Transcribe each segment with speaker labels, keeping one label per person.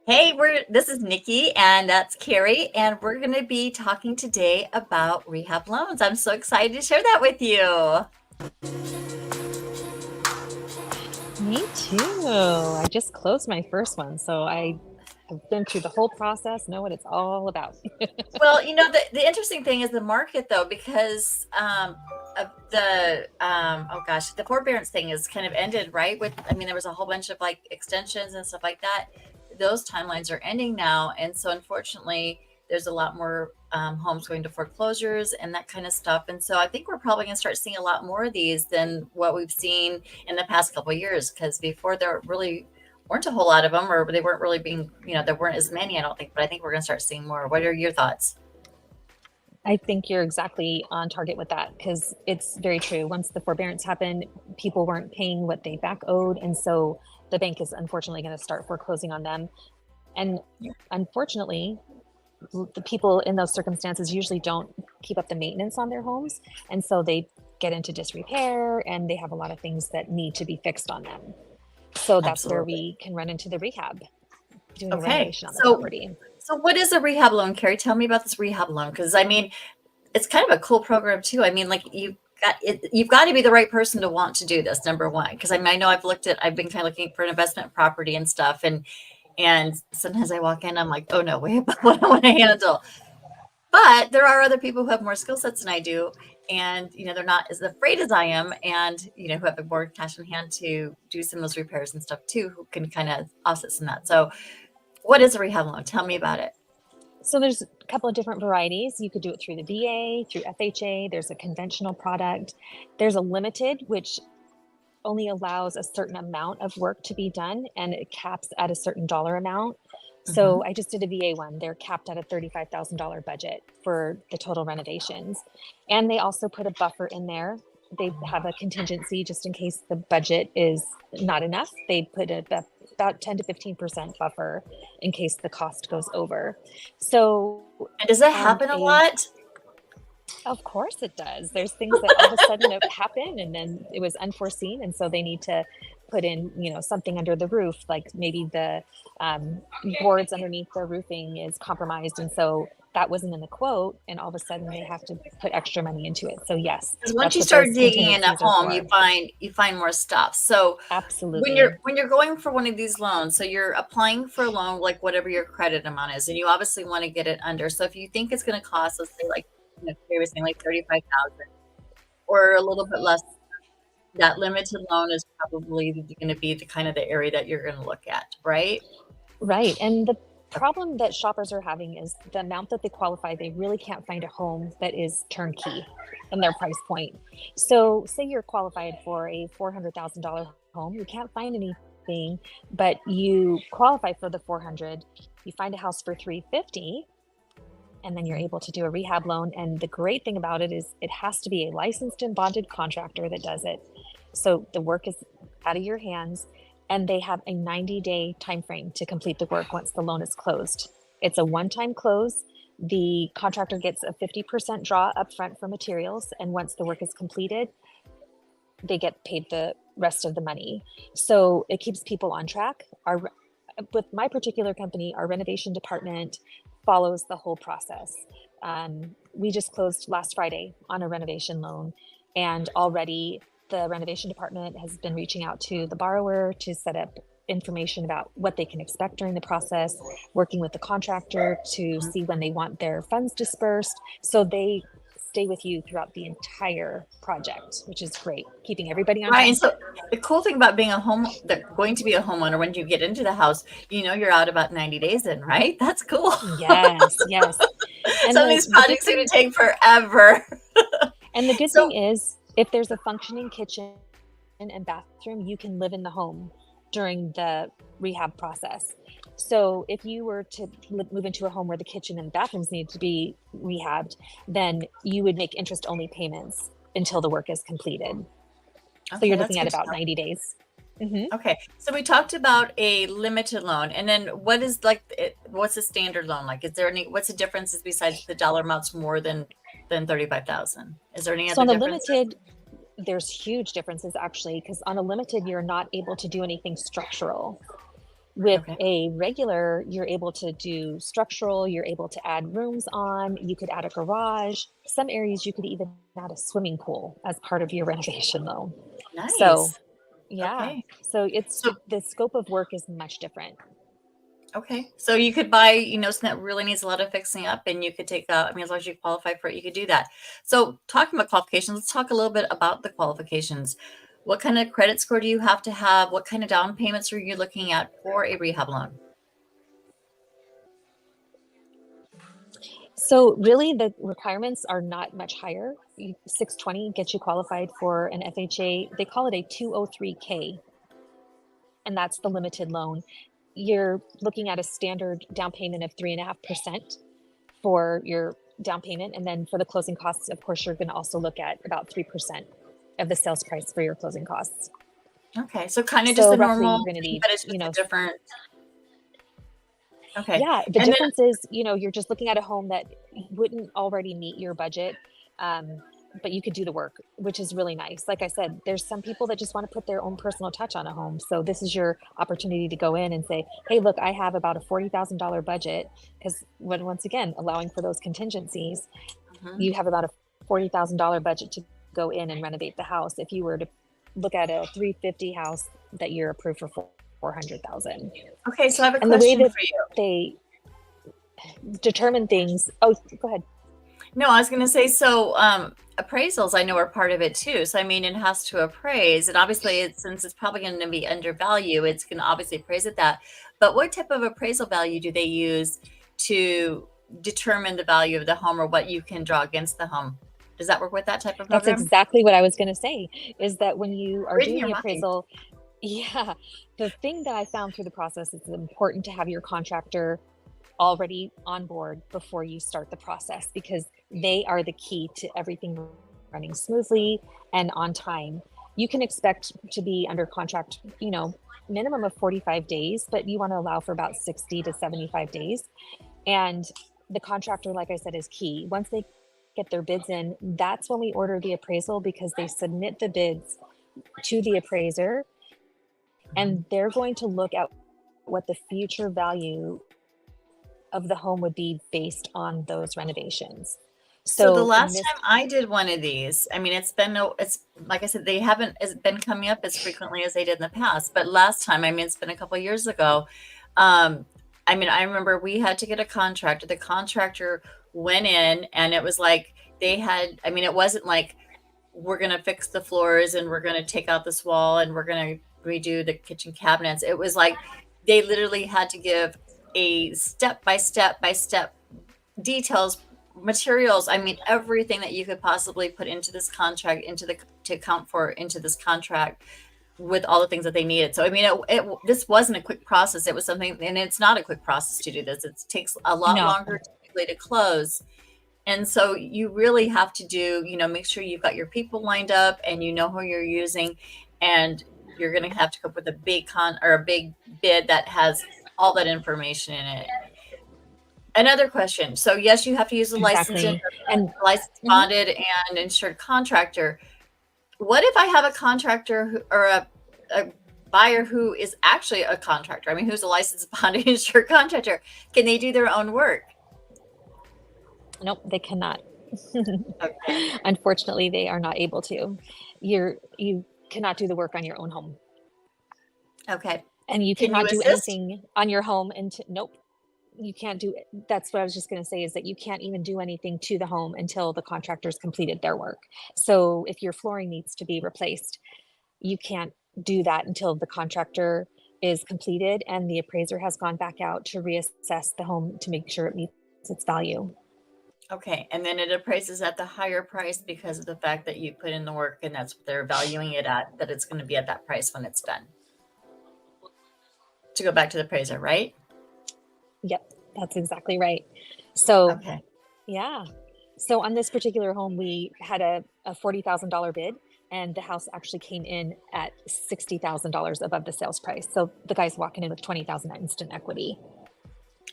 Speaker 1: Hey, this is Nikki and that's Carrie, and we're going to be talking today about rehab loans. I'm so excited to share that with you.
Speaker 2: Me too. I just closed my first one, so I have been through the whole process, know what it's all about.
Speaker 1: Well, the interesting thing is the market, though, because of the forbearance thing is kind of ended, right? There was a whole bunch of like extensions and stuff like that. Those timelines are ending now, and so unfortunately, there's a lot more homes going to foreclosures and that kind of stuff. And so I think we're probably going to start seeing a lot more of these than what we've seen in the past couple of years, because before there really weren't a whole lot of them, or they weren't really being, there weren't as many, I don't think, but I think we're going to start seeing more. What are your thoughts?
Speaker 2: I think you're exactly on target with that because it's very true. Once the forbearance happened, people weren't paying what they back owed, and so the bank is unfortunately going to start foreclosing on them. And unfortunately, the people in those circumstances usually don't keep up the maintenance on their homes, and so they get into disrepair and they have a lot of things that need to be fixed on them. So that's where
Speaker 1: Absolutely.
Speaker 2: we can run into the rehab, doing a
Speaker 1: Okay.
Speaker 2: renovation on the
Speaker 1: So,
Speaker 2: property.
Speaker 1: so what is a rehab loan, Carrie? Tell me about this rehab loan, because it's kind of a cool program too. Like you've got to be the right person to want to do this. Number one, because I know I've been kind of looking for an investment property and stuff, and sometimes I walk in, I'm like, oh no, wait, what I want to handle. But there are other people who have more skill sets than I do, and they're not as afraid as I am, and who have more cash in hand to do some of those repairs and stuff too, who can kind of offset some of that. So, what is a rehab loan? Tell me about it.
Speaker 2: So there's a couple of different varieties. You could do it through the VA, through FHA. There's a conventional product. There's a limited, which only allows a certain amount of work to be done and it caps at a certain dollar amount.
Speaker 1: Hmm.
Speaker 2: So I just did a VA one. They're capped at a $35,000 budget for the total renovations. And they also put a buffer in there. They have a contingency just in case the budget is not enough. They put about 10 to 15% buffer in case the cost goes over. So
Speaker 1: And does that
Speaker 2: on
Speaker 1: happen a
Speaker 2: a
Speaker 1: lot?
Speaker 2: of course it does. There's things that all of a sudden have happened and then it was unforeseen. And so they need to put in, something under the roof, like maybe the boards underneath the roofing is compromised. And so that wasn't in the quote. And all of a sudden they have to put extra money into it. So yes,
Speaker 1: Because once
Speaker 2: that's
Speaker 1: you
Speaker 2: what
Speaker 1: start
Speaker 2: those
Speaker 1: digging in a
Speaker 2: contingencies are
Speaker 1: home, you
Speaker 2: for.
Speaker 1: find more stuff. So when
Speaker 2: Absolutely.
Speaker 1: you're going for one of these loans, so you're applying for a loan, like whatever your credit amount is, and you obviously want to get it under. So if you think it's going to cost, let's say, like Carrie was saying, like 35,000 or a little bit less, that limited loan is probably going to be the kind of the area that you're going to look at, right?
Speaker 2: Right. And the problem that shoppers are having is the amount that they qualify, they really can't find a home that is turnkey in their price point. So, say you're qualified for a $400,000 home, you can't find anything, but you qualify for the 400, you find a house for 350, and then you're able to do a rehab loan. And the great thing about it is it has to be a licensed and bonded contractor that does it. So the work is out of your hands, and they have a 90-day time frame to complete the work once the loan is closed. It's a one-time close. The contractor gets a 50% draw upfront for materials, and once the work is completed, they get paid the rest of the money. So it keeps people on track. With my particular company, our renovation department follows the whole process. We just closed last Friday on a renovation loan, and already the renovation department has been reaching out to the borrower to set up information about what they can expect during the process, working with the contractor to see when they want their funds dispersed. So they stay with you throughout the entire project, which is great, keeping everybody on
Speaker 1: Right. And
Speaker 2: track.
Speaker 1: so the cool thing about being going to be a homeowner, when you get into the house, you're out about 90 days in, right? That's cool.
Speaker 2: Yes, yes. And
Speaker 1: Some of
Speaker 2: the
Speaker 1: these
Speaker 2: the good
Speaker 1: projects are going
Speaker 2: thing
Speaker 1: to take forever.
Speaker 2: and the good thing
Speaker 1: So,
Speaker 2: is if there's a functioning kitchen and bathroom, you can live in the home during the rehab process. So if you were to move into a home where the kitchen and bathrooms need to be rehabbed, then you would make interest only payments until the work is completed. So
Speaker 1: okay,
Speaker 2: you're
Speaker 1: that's
Speaker 2: looking at
Speaker 1: good to
Speaker 2: about
Speaker 1: know.
Speaker 2: 90 days. Hmm.
Speaker 1: Okay. So we talked about a limited loan, and then what's a standard loan like? What's the differences besides the dollar amounts more than 35,000? Is there any
Speaker 2: So
Speaker 1: other
Speaker 2: on the
Speaker 1: differences?
Speaker 2: limited, there's huge differences actually, because on a limited, you're not able to do anything structural. With
Speaker 1: Okay.
Speaker 2: a regular, you're able to do structural, you're able to add rooms on, you could add a garage. Some areas you could even add a swimming pool as part of your renovation though. So,
Speaker 1: Nice.
Speaker 2: yeah.
Speaker 1: Okay.
Speaker 2: So
Speaker 1: So
Speaker 2: the scope of work is much different.
Speaker 1: okay. So you could buy, something that really needs a lot of fixing up and you could take I mean, as long as you qualify for it, you could do that. So talking about qualifications, let's talk a little bit about the qualifications. What kind of credit score do you have to have? What kind of down payments are you looking at for a rehab loan?
Speaker 2: So really the requirements are not much higher. 620 gets you qualified for an FHA. They call it a 203K, and that's the limited loan. You're looking at a standard down payment of 3.5% for your down payment. And then for the closing costs, of course, you're going to also look at about 3% of the sales price for your closing costs.
Speaker 1: Okay. So kind of just
Speaker 2: So
Speaker 1: a
Speaker 2: roughly
Speaker 1: normal
Speaker 2: you're going to
Speaker 1: thing,
Speaker 2: need,
Speaker 1: but it's just a different. Okay.
Speaker 2: yeah, the
Speaker 1: And then,
Speaker 2: difference is, you're just looking at a home that wouldn't already meet your budget. Um, but you could do the work, which is really nice. Like I said, there's some people that just want to put their own personal touch on a home. So this is your opportunity to go in and say, hey, look, I have about a $40,000 budget. Because once again, allowing for those contingencies,
Speaker 1: mhm.
Speaker 2: you have about a $40,000 budget to go in and renovate the house. If you were to look at a 350 house that you're approved for 400,000.
Speaker 1: Okay. So I have a
Speaker 2: And the way
Speaker 1: question
Speaker 2: that
Speaker 1: for you.
Speaker 2: they determine things, oh, go ahead.
Speaker 1: No, I was going to say, so appraisals I know are part of it too. So I mean, it has to appraise, and obviously, since it's probably going to be undervalue, it's going to obviously appraise at that. But what type of appraisal value do they use to determine the value of the home or what you can draw against the home? Does that work with that type of
Speaker 2: That's
Speaker 1: program?
Speaker 2: exactly what I was going to say, is that when you are
Speaker 1: Reading
Speaker 2: doing
Speaker 1: your
Speaker 2: the
Speaker 1: mind.
Speaker 2: appraisal, yeah, the thing that I found through the process is it's important to have your contractor already on board before you start the process, because they are the key to everything running smoothly and on time. You can expect to be under contract, minimum of 45 days, but you want to allow for about 60 to 75 days. And the contractor, like I said, is key. Once they get their bids in, that's when we order the appraisal, because they submit the bids to the appraiser and they're going to look at what the future value of the home would be based on those renovations.
Speaker 1: So the
Speaker 2: So in
Speaker 1: last
Speaker 2: this,
Speaker 1: time I did one of these, I mean, it's like I said, they haven't it's been coming up as frequently as they did in the past. But last time, I mean, it's been a couple of years ago. Um, I mean, I remember we had to get a contractor. The contractor went in, and it was like they had. I mean, it wasn't like we're gonna fix the floors and we're gonna take out this wall and we're gonna redo the kitchen cabinets. It was like they literally had to give a step by step details, materials, I mean, everything that you could possibly put into this contract, to account for into this contract, with all the things that they needed. So I mean, this wasn't a quick process. It was something, and it's not a quick process to do this. It takes a lot
Speaker 2: no,
Speaker 1: longer typically to close. And so you really have to do, make sure you've got your people lined up and you know who you're using, and you're going to have to come up with a big a big bid that has all that information in it. Another question. So yes, you have to use a
Speaker 2: exactly. And
Speaker 1: licensed,
Speaker 2: mhm,
Speaker 1: bonded, and insured contractor. What if I have a contractor or a buyer who is actually a contractor? I mean, who's a licensed, bonded, insured contractor? Can they do their own work?
Speaker 2: nope, they cannot.
Speaker 1: Okay.
Speaker 2: Unfortunately, they are not able to. You cannot do the work on your own home,
Speaker 1: Okay.
Speaker 2: and you
Speaker 1: Can you
Speaker 2: cannot do
Speaker 1: assist?
Speaker 2: anything on your home until, nope, you can't do it. That's what I was just going to say, is that you can't even do anything to the home until the contractor's completed their work. So if your flooring needs to be replaced, you can't do that until the contractor is completed and the appraiser has gone back out to reassess the home to make sure it meets its value.
Speaker 1: Okay. And then it appraises at the higher price because of the fact that you put in the work and that's what they're valuing it at, that it's going to be at that price when it's done. To go back to the appraiser, right?
Speaker 2: Yep, that's exactly right. So
Speaker 1: Okay.
Speaker 2: yeah. So on this particular home, we had a $40,000 bid, and the house actually came in at $60,000 above the sales price. So the guy's walking in with 20,000 instant equity.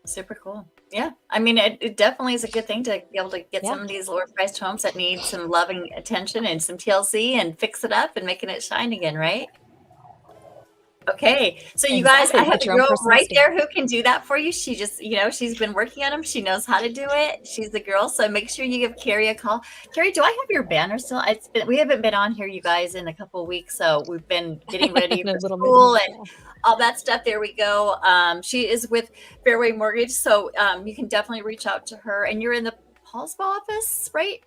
Speaker 1: Super cool. Yeah. I mean, it definitely is a good thing to be able to get
Speaker 2: Yeah.
Speaker 1: some of these lower priced homes that need some loving attention and some TLC and fix it up and making it shine again, right? Okay, so you guys,
Speaker 2: Exactly.
Speaker 1: I have
Speaker 2: Put
Speaker 1: a
Speaker 2: your own
Speaker 1: girl
Speaker 2: personal
Speaker 1: right
Speaker 2: stamp.
Speaker 1: there who can do that for you. She just, she's been working on them. She knows how to do it. She's the girl. So make sure you give Carrie a call. Carrie, do I have your banner still? We haven't been on here, you guys, in a couple of weeks. So we've been getting ready
Speaker 2: A
Speaker 1: for
Speaker 2: little bit.
Speaker 1: school and
Speaker 2: Yeah.
Speaker 1: all that stuff. There we go. She is with Fairway Mortgage, so you can definitely reach out to her. And you're in the Paulsville office, right?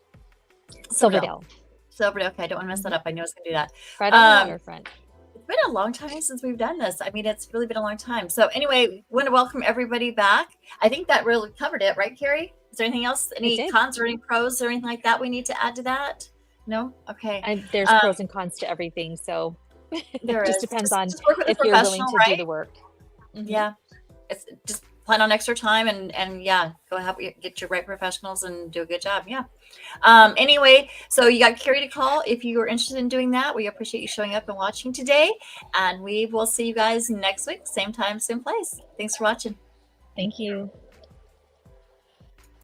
Speaker 2: Silverdale.
Speaker 1: Silverdale. Okay, I don't want to mess that
Speaker 2: Mhm.
Speaker 1: up. I know it's gonna do that.
Speaker 2: Right on the waterfront.
Speaker 1: It's been a long time since we've done this. I mean, it's really been a long time. So anyway, want to welcome everybody back. I think that really covered it, right, Carrie? Is there anything else?
Speaker 2: It
Speaker 1: Any
Speaker 2: did.
Speaker 1: cons or any pros or anything like that we need to add to that? No? Okay.
Speaker 2: And there's
Speaker 1: Um,
Speaker 2: pros and cons to everything. So
Speaker 1: there
Speaker 2: it just
Speaker 1: is.
Speaker 2: depends on
Speaker 1: Just work with a
Speaker 2: if you're willing
Speaker 1: professional,
Speaker 2: to do
Speaker 1: right?
Speaker 2: the work. Mhm.
Speaker 1: Yeah. It's just plan on extra time and yeah, go help get your right professionals and do a good job. Yeah. Anyway, so you got Carrie to call if you are interested in doing that. We appreciate you showing up and watching today. And we will see you guys next week, same time, same place. Thanks for watching.
Speaker 2: Thank you.